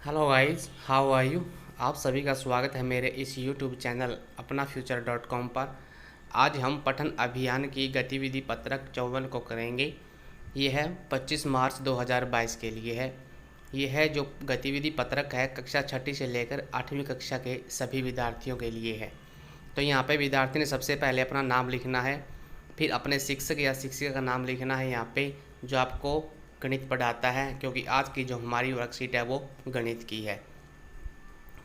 Hello guys, how are you. आप सभी का स्वागत है मेरे इस YouTube channel Apna future .com पर। आज हम पठन अभियान की गतिविधि पत्रक 54 को करेंगे। ये है 25 मार्च 2022 के लिए है। ये है जो गतिविधि पत्रक है कक्षा छठी से लेकर 8वीं कक्षा के सभी विद्यार्थियों के लिए है। तो यहाँ पे विद्यार्थी ने सबसे पहले अपना नाम लिखना है, फिर अपने शिक्षक या शिक्षिका का नाम लिखना है यहाँ पे जो आपको गणित पढ़ाता है, क्योंकि आज की जो हमारी वर्कशीट है वो गणित की है।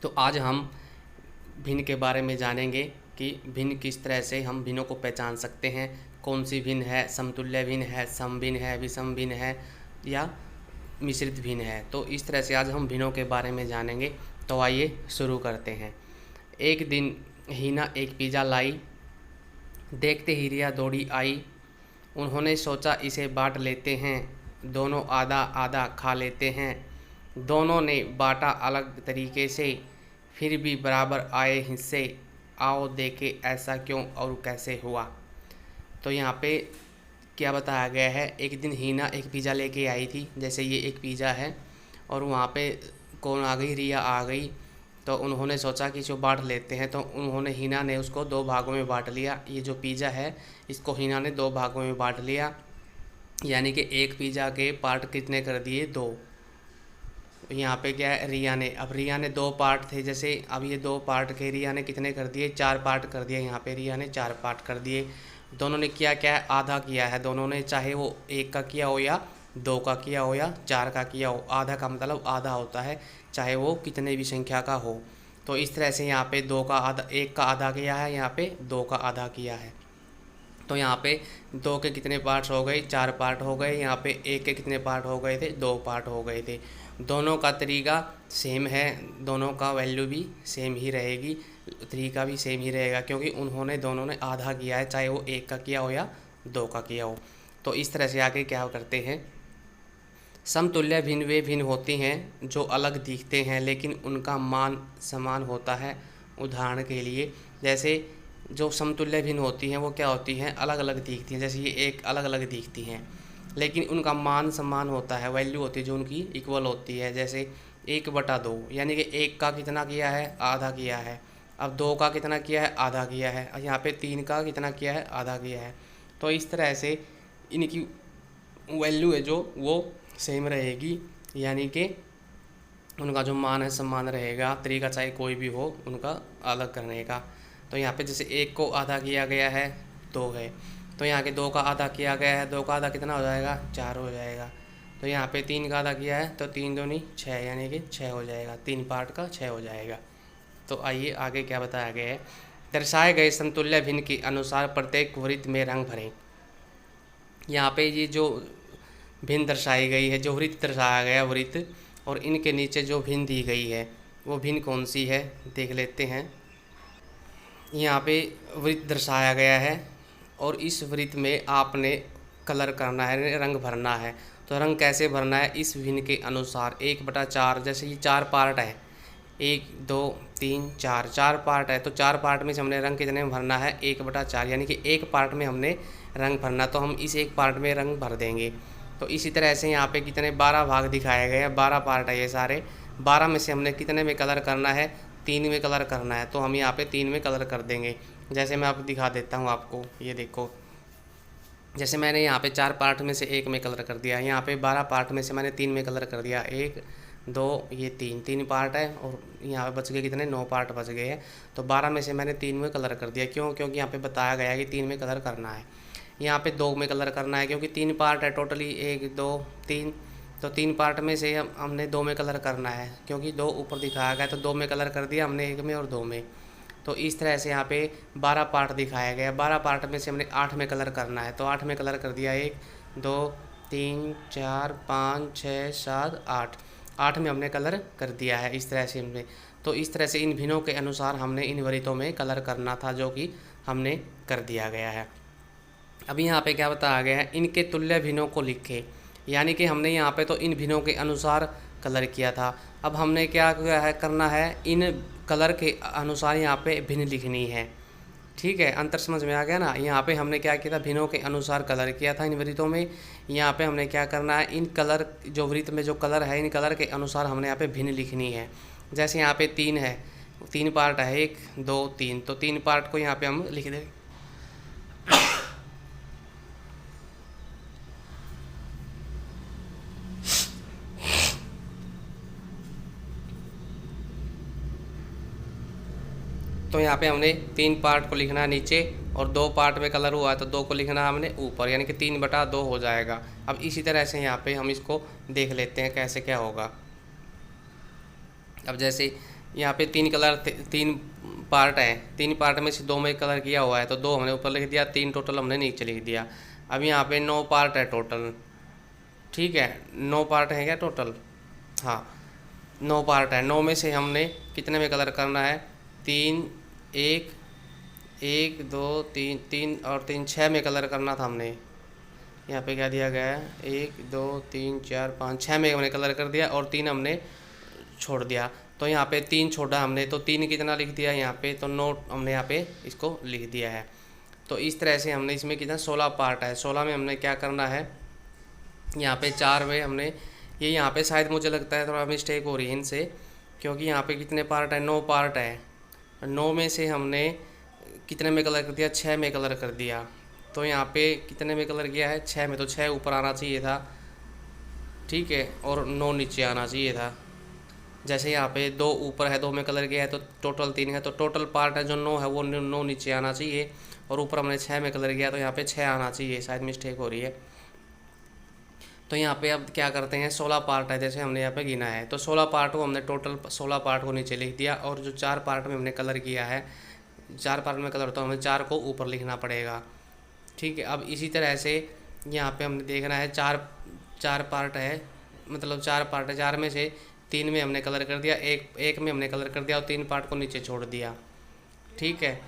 तो आज हम भिन्न के बारे में जानेंगे कि भिन्न किस तरह से हम भिन्नों को पहचान सकते हैं, कौन सी भिन्न है, समतुल्य भिन्न है, सम भिन्न है, विषम भिन्न है या मिश्रित भिन्न है। तो इस तरह से आज हम भिन्नों के बारे में जानेंगे। तो आइए शुरू करते हैं। एक दिन हीना एक पिज़्ज़ा लाई, देखते ही रिया दौड़ी आई। उन्होंने सोचा इसे बांट लेते हैं, दोनों आधा आधा खा लेते हैं। दोनों ने बांटा अलग तरीके से, फिर भी बराबर आए हिस्से। आओ देखे ऐसा क्यों और कैसे हुआ। तो यहाँ पे क्या बताया गया है, एक दिन हीना एक पिज़्ज़ा लेके आई थी। जैसे ये एक पिज़्ज़ा है और वहाँ पे कौन आ गई, रिया आ गई। तो उन्होंने सोचा कि जो बांट लेते हैं, तो उन्होंने हीना ने उसको दो भागों में बांट लिया। ये जो पिज़्ज़ा है इसको हीना ने दो भागों में बांट लिया, यानी कि एक पिज़्ज़ा के पार्ट कितने कर दिए, दो। यहाँ पे क्या है, रिया ने, अब रिया ने दो पार्ट थे, जैसे अब ये दो पार्ट के रिया ने कितने कर दिए, चार पार्ट कर दिए। यहाँ पे रिया ने चार पार्ट कर दिए। दोनों ने क्या क्या है, आधा किया है दोनों ने, चाहे वो एक का किया हो या दो का किया हो या चार का किया हो। आधा का मतलब आधा होता है, चाहे वो कितने भी संख्या का हो। तो इस तरह से यहाँ पे दो का आधा, एक का आधा किया है, यहाँ पे दो का आधा किया है। तो यहाँ पे दो के कितने पार्ट्स हो गए, चार पार्ट हो गए। यहाँ पे एक के कितने पार्ट हो गए थे, दो पार्ट हो गए थे। दोनों का तरीका सेम है, दोनों का वैल्यू भी सेम ही रहेगी, तरीका भी सेम ही रहेगा, क्योंकि उन्होंने दोनों ने आधा किया है, चाहे वो एक का किया हो या दो का किया हो। तो इस तरह से आगे क्या करते हैं, समतुल्य भिन्न वे भिन्न होती हैं जो अलग दिखते हैं लेकिन उनका मान समान होता है। उदाहरण के लिए, जैसे जो समतुल्य भिन्न होती हैं वो क्या होती हैं, अलग अलग दिखती हैं। जैसे ये एक अलग अलग दिखती हैं लेकिन उनका मान समान होता है, वैल्यू होती है जो उनकी इक्वल होती है। जैसे 1/2, यानी कि एक का कितना किया है, आधा किया है। अब दो का कितना किया है, आधा किया है। और यहाँ पे तीन का कितना किया है, आधा किया है। तो इस तरह से इनकी वैल्यू है जो वो सेम रहेगी, यानी कि उनका जो मान है समान रहेगा। तरीका चाहे कोई भी हो उनका अलग करने का। तो यहाँ पे जैसे एक को आधा किया गया है, दो है, तो यहाँ के दो का आधा किया गया है, दो का आधा कितना हो जाएगा, चार हो जाएगा। तो यहाँ पे तीन का आधा किया है तो तीन दूनी छः, यानी कि छः हो जाएगा, तीन पार्ट का छः हो जाएगा। तो आइए आगे क्या बताया गया है, दर्शाए गए समतुल्य भिन्न के अनुसार प्रत्येक वृत्त में रंग भरें। यहाँ पे ये जो भिन्न दर्शाई गई है, जो वृत्त दर्शाया गया वृत्त, और इनके नीचे जो भिन्न दी गई है वो भिन्न कौन सी है देख लेते हैं। यहाँ पे वृत्त दर्शाया गया है और इस वृत्त में आपने कलर करना है, रंग भरना है। तो रंग कैसे भरना है, इस भिन्न के अनुसार 1/4, जैसे ये चार पार्ट है, 1 2 3 4, चार पार्ट है। तो चार पार्ट में से हमने रंग कितने में भरना है, 1/4, यानी कि एक पार्ट में हमने रंग भरना, तो हम इस एक पार्ट में रंग भर देंगे। तो इसी तरह से यहाँ पे कितने 12 भाग दिखाए गए हैं, 12 पार्ट है ये सारे। 12 में से हमने कितने में कलर करना है, 3 में कलर करना है। तो हम यहाँ पे 3 में कलर कर देंगे। जैसे मैं आपको दिखा देता हूँ आपको, ये देखो, जैसे मैंने यहाँ पे चार पार्ट में से एक में कलर कर दिया, यहाँ पे 12 पार्ट में से मैंने 3 में कलर कर दिया, 1 2 ये 3 पार्ट है, और यहाँ पे बच गए कितने, 9 पार्ट बच गए हैं। तो 12 में से मैंने 3 में कलर कर दिया, क्यों, क्योंकि यहाँ पे बताया गया है कि 3 में कलर करना है। यहाँ पे 2 में कलर करना है, क्योंकि 3 पार्ट है टोटली, 1 2 3, तो 3 पार्ट में से हमने 2 में कलर करना है, क्योंकि 2 ऊपर दिखाया गया, तो 2 में कलर कर दिया हमने, 1 में और 2 में। तो इस तरह से यहाँ पे 12 पार्ट दिखाया गया, 12 पार्ट में से हमने 8 में कलर करना है, तो 8 में कलर कर दिया, 1 2 3 4 5 6 7 8, 8 में हमने कलर कर दिया है इस तरह से हमने। तो इस तरह से इन भिन्नों के अनुसार हमने इन वृत्तों में कलर करना था, जो कि हमने कर दिया गया है। अभी यहाँ पे क्या बताया गया है, इनके तुल्य भिन्नों को लिखें, यानी कि हमने यहाँ पे तो इन भिन्नों के अनुसार कलर किया था। अब हमने क्या है करना है, इन कलर के अनुसार यहाँ पे भिन्न लिखनी है। ठीक है, अंतर समझ में आ गया ना। यहाँ पे हमने क्या किया था, भिन्नों के अनुसार कलर किया था इन वृत्तों में। यहाँ पे हमने क्या करना है, इन कलर जो वृत्त में जो कलर है इन कलर के अनुसार हमने यहाँ पे भिन्न लिखनी है। जैसे यहाँ पे 3 है, 3 पार्ट है, 1 2 3, तो 3 पार्ट को यहाँ पे हम लिख दें। तो यहाँ पे हमने 3 पार्ट को लिखना है नीचे, और 2 पार्ट में कलर हुआ है तो 2 को लिखना है हमने ऊपर, यानी कि 3/2 हो जाएगा। अब इसी तरह से यहाँ पे हम इसको देख लेते हैं कैसे क्या होगा। अब जैसे यहाँ पे 3 पार्ट है, 3 पार्ट में से 2 में कलर किया हुआ है तो 2 हमने ऊपर लिख दिया, 3 टोटल हमने नीचे लिख दिया। अब यहाँ पे 9 पार्ट है टोटल, ठीक है, 9 पार्ट है क्या टोटल, हाँ 9 पार्ट है। 9 में से हमने कितने में कलर करना है, 3 1 1 2 3 3 और 3 6 में कलर करना था हमने। यहाँ पे क्या दिया गया है, 1 2 3 4 5 6 में हमने कलर कर दिया और 3 हमने छोड़ दिया। तो यहाँ पे 3 छोड़ा हमने तो 3 कितना लिख दिया यहाँ पे, तो 9 हमने यहाँ पे इसको लिख दिया है। तो इस तरह से हमने इसमें कितना 16 पार्ट है। 16 में हमने क्या करना है, यहाँ पे 4 में हमने ये यहाँ पे शायद मुझे लगता है थोड़ा मिस्टेक हो रही है इनसे, क्योंकि यहाँ पे कितने पार्ट है, 9 पार्ट है। 9 में से हमने कितने में कलर कर दिया, 6 में कलर कर दिया। तो यहाँ पे कितने में कलर किया है, 6 में, तो 6 ऊपर आना चाहिए था, ठीक है, और 9 नीचे आना चाहिए था। जैसे यहाँ पे 2 ऊपर है, 2 में कलर किया है तो टोटल 3 है, तो टोटल पार्ट है जो 9 है वो 9 नीचे आना चाहिए, और ऊपर हमने 6 में कलर किया तो यहाँ पे 6 आना चाहिए, शायद मिस्टेक हो रही है। तो यहाँ पे अब क्या करते हैं, 16 पार्ट है जैसे हमने यहाँ पे गिना है, तो 16 पार्ट को हमने टोटल 16 पार्ट को नीचे लिख दिया, और जो 4 पार्ट में हमने कलर किया है, 4 पार्ट में कलर तो हमें 4 को ऊपर लिखना पड़ेगा, ठीक है। अब इसी तरह से यहाँ पे हमने देखना है 4 पार्ट है, मतलब 4 पार्ट है, 4 में से 3 में हमने कलर कर दिया, एक में हमने कलर कर दिया और 3 पार्ट को नीचे छोड़ दिया, ठीक है।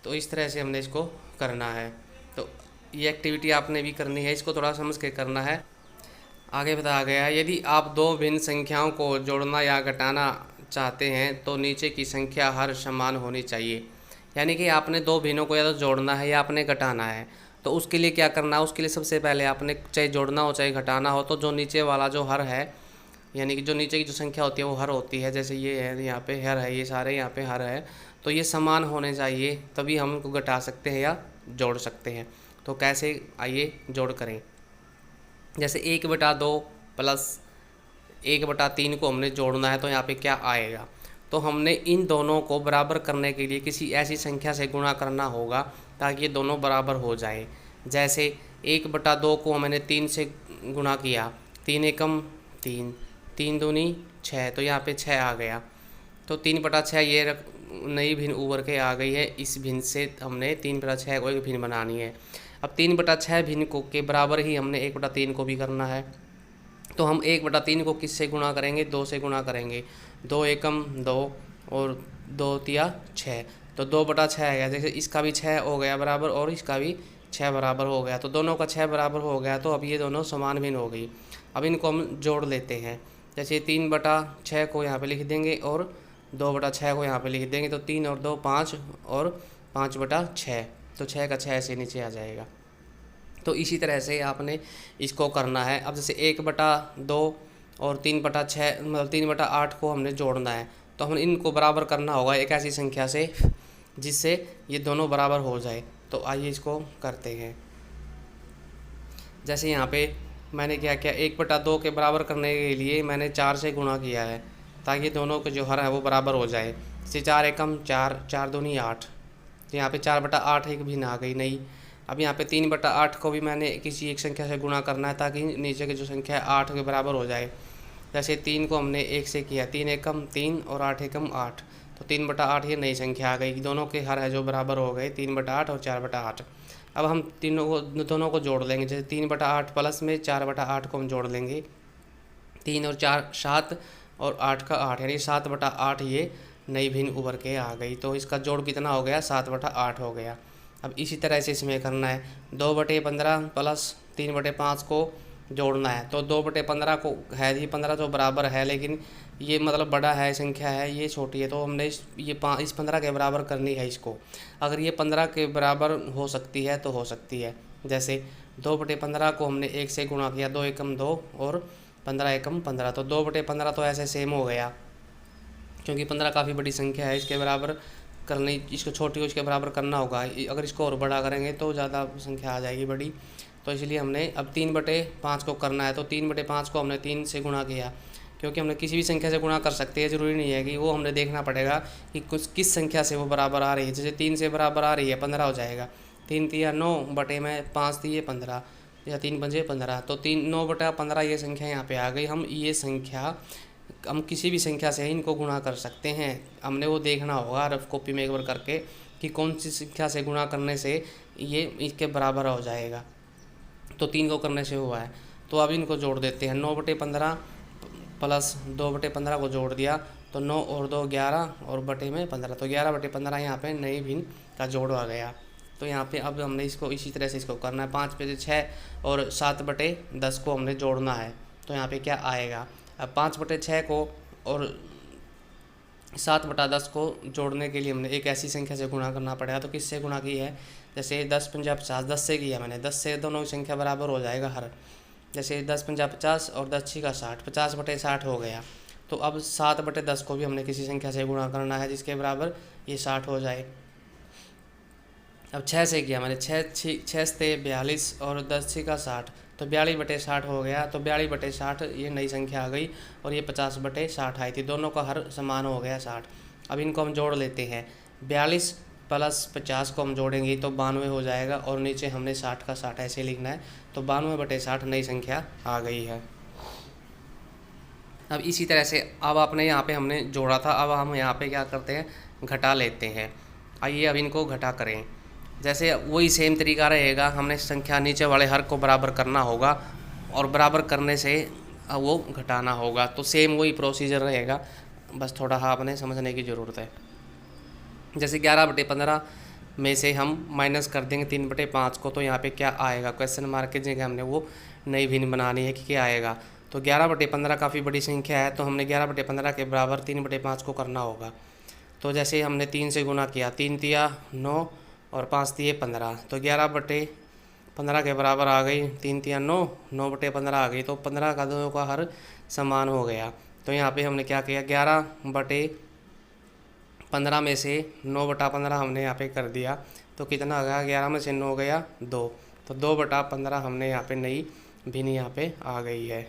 तो इस तरह से हमने इसको करना है। तो ये एक्टिविटी आपने भी करनी है, इसको थोड़ा समझ के करना है। आगे बताया गया है, यदि आप 2 भिन्न संख्याओं को जोड़ना या घटाना चाहते हैं तो नीचे की संख्या हर समान होनी चाहिए। यानी कि आपने 2 भिन्नों को या तो जोड़ना है या आपने घटाना है, तो उसके लिए क्या करना है, उसके लिए सबसे पहले आपने चाहे जोड़ना हो चाहे घटाना हो, तो जो नीचे वाला जो हर है, यानी कि जो नीचे की जो संख्या होती है वो हर होती है, जैसे ये है यहाँ पे हर है, ये सारे यहाँ पे हर है, तो ये समान होने चाहिए, तभी हम इनको घटा सकते हैं या जोड़ सकते हैं। तो कैसे, आइए जोड़ करें। जैसे 1/2 प्लस 1/3 को हमने जोड़ना है तो यहाँ पे क्या आएगा, तो हमने इन दोनों को बराबर करने के लिए किसी ऐसी संख्या से गुणा करना होगा ताकि ये दोनों बराबर हो जाए। जैसे 1/2 को मैंने 3 से गुणा किया, 3 एकम 3, 3 दूनी 6, तो यहाँ पे 6 आ गया। तो 3/6 ये नई भिन्न उभर के आ गई है, इस भिन्न से हमने 3/6 को एक भिन्न बनानी है। अब 3/6 भिन्न को के बराबर ही हमने 1/3 को भी करना है, तो हम 1/3 को किससे गुणा करेंगे, 2 से गुणा करेंगे, 2 एकम 2 और 2 तिया 6, तो 2/6 है गया। जैसे इसका भी 6 हो गया बराबर और इसका भी 6 बराबर हो गया, तो दोनों का 6 बराबर हो गया, तो अब ये दोनों समान भिन्न हो गई। अब इनको हम जोड़ लेते हैं, जैसे 3/6 को यहाँ पे लिख देंगे और 2/6 को यहाँ पे लिख देंगे, तो 3 और 2 5 और 5/6, तो 6 का 6 ऐसे नीचे आ जाएगा। तो इसी तरह से आपने इसको करना है। अब जैसे 1/2 और 3/6 मतलब 3/8 को हमने जोड़ना है, तो हम इनको बराबर करना होगा एक ऐसी संख्या से जिससे ये दोनों बराबर हो जाए। तो आइए इसको करते हैं। जैसे यहाँ पे मैंने क्या किया, 1/2 के बराबर करने के लिए मैंने 4 से गुणा किया है ताकि दोनों के जो हर है वो बराबर हो जाए। जैसे 4 एकम 4, 4 दूनी 8, तो यहाँ पे 4/8 एक भिन्न आ गई नहीं। अब यहाँ पे 3/8 को भी मैंने किसी एक संख्या से गुणा करना है ताकि नीचे की जो संख्या है 8 के बराबर हो जाए। जैसे 3 को हमने 1 से किया, 3 एकम 3 और 8 एकम 8, तो 3/8 ये नई संख्या आ गई, दोनों के हर है जो बराबर हो गए, 3/8 और 4/8। अब हम दोनों को जोड़ लेंगे, जैसे 3/8 प्लस में 4/8 को हम जोड़ लेंगे, 3 और 4 7 और 8 का 8, यानी 7/8 ये नई भिन्न उभर के आ गई। तो इसका जोड़ कितना हो गया, 7/8 हो गया। अब इसी तरह से इसमें करना है, 2/15 प्लस 3/5 को जोड़ना है। तो 2/15 को है, ये 15 जो बराबर है, लेकिन ये मतलब बड़ा है संख्या है, ये छोटी है, तो हमने इस 15 के बराबर करनी है इसको। अगर ये 15 के बराबर हो सकती है तो हो सकती है। जैसे 2/15 को हमने 1 से गुणा किया, 2 एकम 2 और 15 एकम 15, तो 2/15 तो ऐसे सेम हो गया, क्योंकि 15 काफ़ी बड़ी संख्या है, इसके बराबर करनी, इसको छोटी को इसके बराबर करना होगा। अगर इसको और बड़ा करेंगे तो ज़्यादा संख्या आ जाएगी बड़ी, तो इसलिए हमने अब 3/5 को करना है। तो 3/5 को हमने 3 से गुणा किया, क्योंकि हमने किसी भी संख्या से गुणा कर सकते हैं, ज़रूरी नहीं है कि वो, हमने देखना पड़ेगा कि किस संख्या से वो बराबर आ रही है। जैसे 3 से बराबर आ रही है 15 हो जाएगा, 3 तिया 9 बटे में 5 दिए 15, या 3 पंजे 15, तो 9/15 ये संख्या यहाँ पे आ गई। हम ये संख्या, हम किसी भी संख्या से इनको गुणा कर सकते हैं। हमने वो देखना होगा रफ कॉपी में एक बार करके कि कौन सी संख्या से गुणा करने से ये इसके बराबर हो जाएगा। तो 3 को करने से हुआ है, तो अब इनको जोड़ देते हैं। 9/15 प्लस 2/15 को जोड़ दिया, तो 9 और 2 11 और बटे में 15, तो 11/15 यहाँ पे नई भिन्न का जोड़ आ गया। तो यहाँ पे अब हमने इसको इसी तरह से इसको करना है। 5/6 और 7/10 को हमने जोड़ना है, तो यहाँ पे क्या आएगा। अब 5/6 को और 7/10 को जोड़ने के लिए हमने एक ऐसी संख्या से गुणा करना पड़ेगा। तो किससे गुणा की है, जैसे 10 पंजा 50, 10 से किया मैंने, 10 से दोनों की संख्या बराबर हो जाएगा हर। जैसे 10 पंजा 50 और 10 6 60, 50/60 हो गया। तो अब 7/10 को भी हमने किसी संख्या से गुणा करना है जिसके बराबर ये 60 हो जाए। अब 6 से किया मैंने, 6 से 42 और 10 6 60, तो 42/60 हो गया। तो 42/60 ये नई संख्या आ गई, और ये 50/60 आई थी, दोनों का हर समान हो गया 60। अब इनको हम जोड़ लेते हैं। 42 प्लस 50 को हम जोड़ेंगे तो 92 हो जाएगा, और नीचे हमने 60 का 60 ऐसे लिखना है। तो 92/60 नई संख्या आ गई है। अब इसी तरह से अब आपने यहाँ पे हमने जोड़ा था, अब हम यहाँ पे क्या करते हैं, घटा लेते हैं। आइए अब इनको घटा करें। जैसे वही सेम तरीका रहेगा, हमने संख्या नीचे वाले हर को बराबर करना होगा, और बराबर करने से वो घटाना होगा। तो सेम वही प्रोसीजर रहेगा, बस थोड़ा हाँ आपने समझने की ज़रूरत है। जैसे 11/15 में से हम माइनस कर देंगे 3/5 को, तो यहाँ पे क्या आएगा, क्वेश्चन मार्क की जगह हमने वो नई भिन्न बनानी है कि क्या आएगा। तो 11/15 काफ़ी बड़ी संख्या है, तो हमने 11/15 के बराबर 3/5 को करना होगा। तो जैसे हमने 3 से गुणा किया, 3 तिया 9 और 5 दिए 15, तो 11/15 के बराबर आ गई। 3 तिया 9, 9/15 आ गई, तो 15 का दोनों का हर समान हो गया। तो यहाँ पे हमने क्या किया, 11/15 में से 9/15 हमने यहाँ पे कर दिया, तो कितना आ गया, 11 में से 9 गया 2, तो 2/15 हमने यहाँ पे नई भिन्न यहाँ पे आ गई है।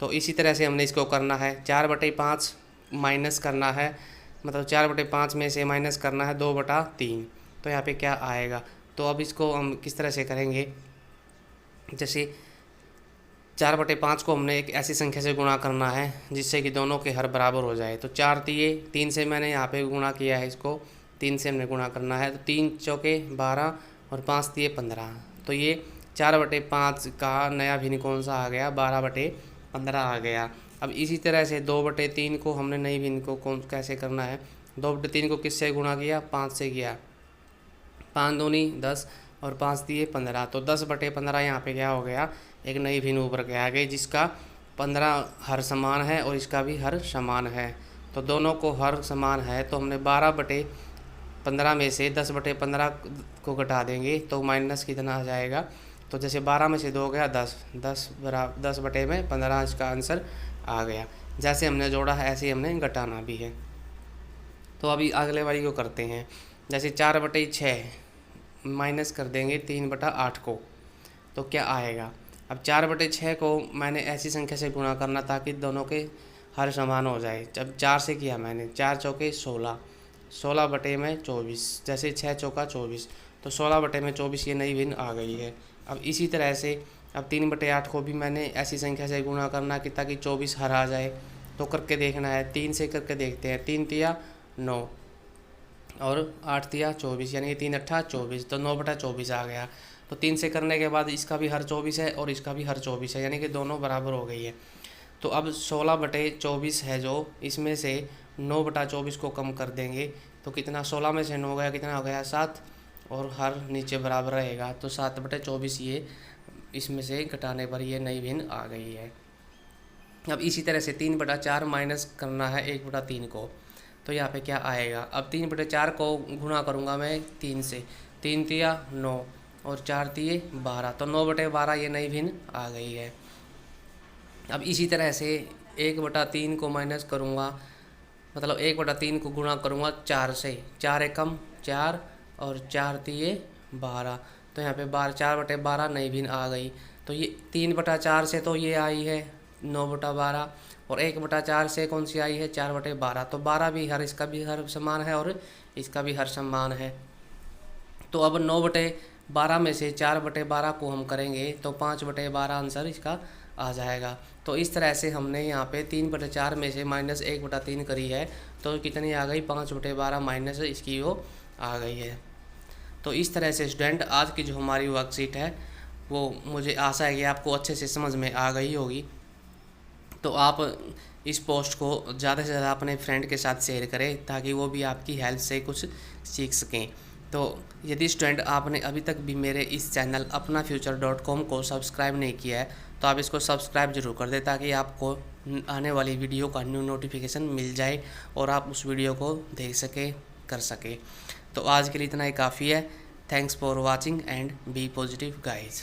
तो इसी तरह से हमने इसको करना है। 4/5 माइनस करना है, मतलब 4/5 में से माइनस करना है 2/3, तो यहाँ पे क्या आएगा। तो अब इसको हम किस तरह से करेंगे, जैसे 4/5 को हमने एक ऐसी संख्या से गुणा करना है जिससे कि दोनों के हर बराबर हो जाए। तो 4 तिये 3 से मैंने यहाँ पे गुणा किया है, इसको 3 से हमने गुणा करना है। तो 3 चौके 12 और 5 तिये 15, तो ये 4/5 का नया भिन्न कौन सा आ गया, 12/15 आ गया। अब इसी तरह से 2/3 को हमने नई भिन्न को कैसे करना है, 2/3 को किससे गुणा किया, 5 से किया, 5 दूनी 10 और 5 दिए 15, तो 10/15 यहाँ पे क्या हो गया, एक नई भिन्न ऊपर के आ गई जिसका 15 हर समान है और इसका भी हर समान है। तो दोनों को हर समान है, तो हमने 12/15 में से 10/15 को घटा देंगे तो माइनस कितना आ जाएगा। तो जैसे 12 में से 2 गया 10, 10/15 इसका आंसर आ गया। जैसे हमने जोड़ा है ऐसे ही हमने घटाना भी है। तो अभी अगले वाली को करते हैं। जैसे 4/6 माइनस कर देंगे 3/8 को, तो क्या आएगा। अब 4/6 को मैंने ऐसी संख्या से गुणा करना ताकि दोनों के हर समान हो जाए। जब 4 से किया मैंने, 4 चौके 16, 16/24, जैसे 6 चौका 24, तो 16/24 ये नई भिन्न आ गई है। अब इसी तरह से अब 3/8 को भी मैंने ऐसी संख्या से गुणा करना कि ताकि 24 हर आ जाए। तो करके देखना है, 3 से करके देखते हैं। 3 तिया 9 और 8 तिया 24, यानी कि 3 अट्ठा 24, तो 9/24 आ गया। तो 3 से करने के बाद इसका भी हर 24 है और इसका भी हर 24 है, यानी कि दोनों बराबर हो गई है। तो अब 16/24 है जो, इसमें से 9/24 को कम कर देंगे तो कितना, 16 में से 9 गया, कितना हो गया 7, और हर नीचे बराबर रहेगा। तो 7/24 ये इसमें से घटाने पर ये नई भिन्न आ गई है। अब इसी तरह से 3/4 माइनस करना है 1/3 को, तो यहाँ पे क्या आएगा। अब 3/4 को गुणा करूँगा मैं 3 से, 3 तिया 9 और 4 तिये 12, तो 9/12 ये नई भिन्न आ गई है। अब इसी तरह से 1/3 को माइनस करूँगा, मतलब 1/3 को गुणा करूँगा 4 से, 4 एकम 4 और 4 तिये 12, तो यहाँ पे 4/12 नई भिन्न आ गई। तो ये 3/4 से तो ये आई है 9/12 और 1/4 से कौन सी आई है 4/12, तो 12 भी हर, इसका भी हर समान है और इसका भी हर समान है। तो अब 9/12 में से 4/12 को हम करेंगे तो 5/12 आंसर इसका आ जाएगा। तो इस तरह से हमने यहाँ पे 3/4 में से माइनस 1/3 करी है, तो कितनी आ गई 5/12 माइनस इसकी वो आ गई है। तो इस तरह से स्टूडेंट आज की जो हमारी वर्कशीट है वो मुझे आशा है कि आपको अच्छे से समझ में आ गई होगी। तो आप इस पोस्ट को ज़्यादा से ज़्यादा अपने फ्रेंड के साथ शेयर करें ताकि वो भी आपकी हेल्प से कुछ सीख सकें। तो यदि स्टूडेंट आपने अभी तक भी मेरे इस चैनल अपनाफ्यूचर.com को सब्सक्राइब नहीं किया है तो आप इसको सब्सक्राइब जरूर कर दें ताकि आपको आने वाली वीडियो का न्यू नोटिफिकेशन मिल जाए और आप उस वीडियो को देख सकें, कर सकें। तो आज के लिए इतना ही काफ़ी है। Thanks for watching and be positive guys.